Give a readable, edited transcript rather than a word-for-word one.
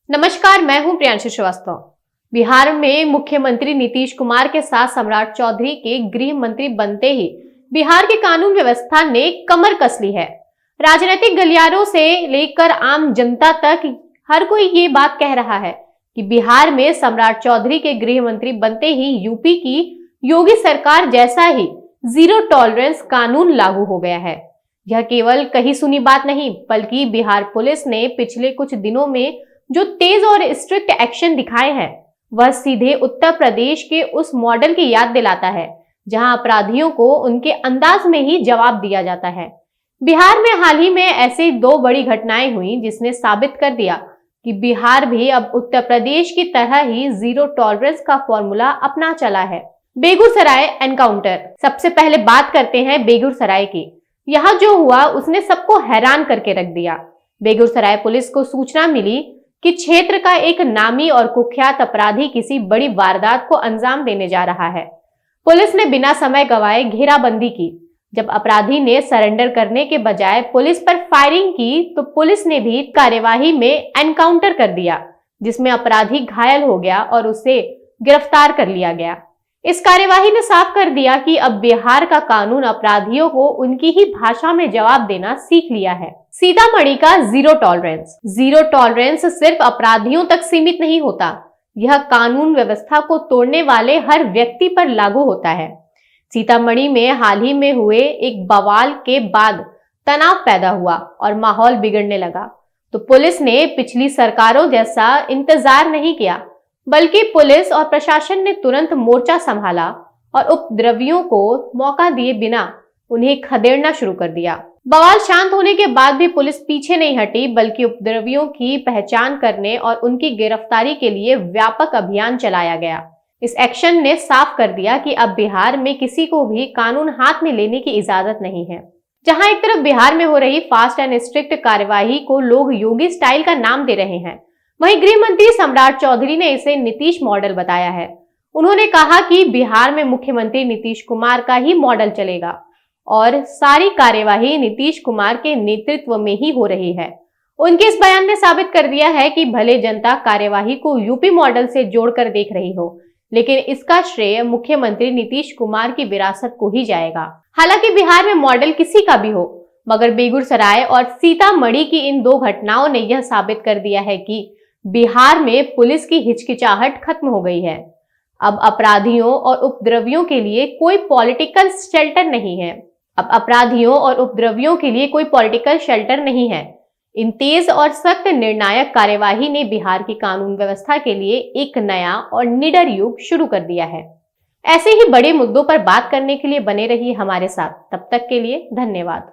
नमस्कार, मैं हूं प्रियांशु श्रीवास्तव। बिहार में मुख्यमंत्री नीतीश कुमार के साथ सम्राट चौधरी के गृह मंत्री बनते ही बिहार की कानून व्यवस्था ने कमर कस ली है। राजनीतिक गलियारों से लेकर आम जनता तक हर कोई ये बात कह रहा है कि बिहार में सम्राट चौधरी के गृह मंत्री बनते ही यूपी की योगी सरकार जैसा ही जीरो टॉलरेंस कानून लागू हो गया है। यह केवल कही सुनी बात नहीं, बल्कि बिहार पुलिस ने पिछले कुछ दिनों में जो तेज और स्ट्रिक्ट एक्शन दिखाए हैं, वह सीधे उत्तर प्रदेश के उस मॉडल की याद दिलाता है जहां अपराधियों को उनके अंदाज में ही जवाब दिया जाता है। बिहार में हाल ही में ऐसी दो बड़ी घटनाएं हुई जिसने साबित कर दिया कि बिहार भी अब उत्तर प्रदेश की तरह ही जीरो टॉलरेंस का फॉर्मूला अपना चला है। बेगूसराय एनकाउंटर। सबसे पहले बात करते हैं बेगूसराय की। यहाँ जो हुआ उसने सबको हैरान करके रख दिया। बेगूसराय पुलिस को सूचना मिली कि क्षेत्र का एक नामी और कुख्यात अपराधी किसी बड़ी वारदात को अंजाम देने जा रहा है। पुलिस ने बिना समय गवाए घेराबंदी की। जब अपराधी ने सरेंडर करने के बजाय पुलिस पर फायरिंग की तो पुलिस ने भी कार्यवाही में एनकाउंटर कर दिया, जिसमें अपराधी घायल हो गया और उसे गिरफ्तार कर लिया गया। इस कार्यवाही ने साफ कर दिया कि अब बिहार का कानून अपराधियों को उनकी ही भाषा में जवाब देना सीख लिया है। सीतामढ़ी का जीरो टॉलरेंस। जीरो टॉलरेंस सिर्फ अपराधियों तक सीमित नहीं होता, यह कानून व्यवस्था को तोड़ने वाले हर व्यक्ति पर लागू होता है। सीतामढ़ी में हाल ही में हुए एक बवाल के बाद तनाव पैदा हुआ और माहौल बिगड़ने लगा, तो पुलिस ने पिछली सरकारों जैसा इंतजार नहीं किया, बल्कि पुलिस और प्रशासन ने तुरंत मोर्चा संभाला और उपद्रवियों को मौका दिए बिना उन्हें खदेड़ना शुरू कर दिया। बवाल शांत होने के बाद भी पुलिस पीछे नहीं हटी, बल्कि उपद्रवियों की पहचान करने और उनकी गिरफ्तारी के लिए व्यापक अभियान चलाया गया। इस एक्शन ने साफ कर दिया कि अब बिहार में किसी को भी कानून हाथ में लेने की इजाजत नहीं है। जहां एक तरफ बिहार में हो रही फास्ट एंड स्ट्रिक्ट कार्यवाही को लोग योगी स्टाइल का नाम दे रहे हैं, वहीं गृह मंत्री सम्राट चौधरी ने इसे नीतीश मॉडल बताया है। उन्होंने कहा कि बिहार में मुख्यमंत्री नीतीश कुमार का ही मॉडल चलेगा और सारी कार्यवाही नीतीश कुमार के नेतृत्व में ही हो रही है। उनके इस बयान ने साबित कर दिया है कि भले जनता कार्यवाही को यूपी मॉडल से जोड़कर देख रही हो, लेकिन इसका श्रेय मुख्यमंत्री नीतीश कुमार की विरासत को ही जाएगा। हालांकि बिहार में मॉडल किसी का भी हो, मगर बेगूसराय और सीतामढ़ी की इन दो घटनाओं ने यह साबित कर दिया है कि बिहार में पुलिस की हिचकिचाहट खत्म हो गई है। अब अपराधियों और उपद्रवियों के लिए कोई पॉलिटिकल शेल्टर नहीं है। इन तेज और सख्त निर्णायक कार्यवाही ने बिहार की कानून व्यवस्था के लिए एक नया और निडर युग शुरू कर दिया है। ऐसे ही बड़े मुद्दों पर बात करने के लिए बने रहिए हमारे साथ। तब तक के लिए धन्यवाद।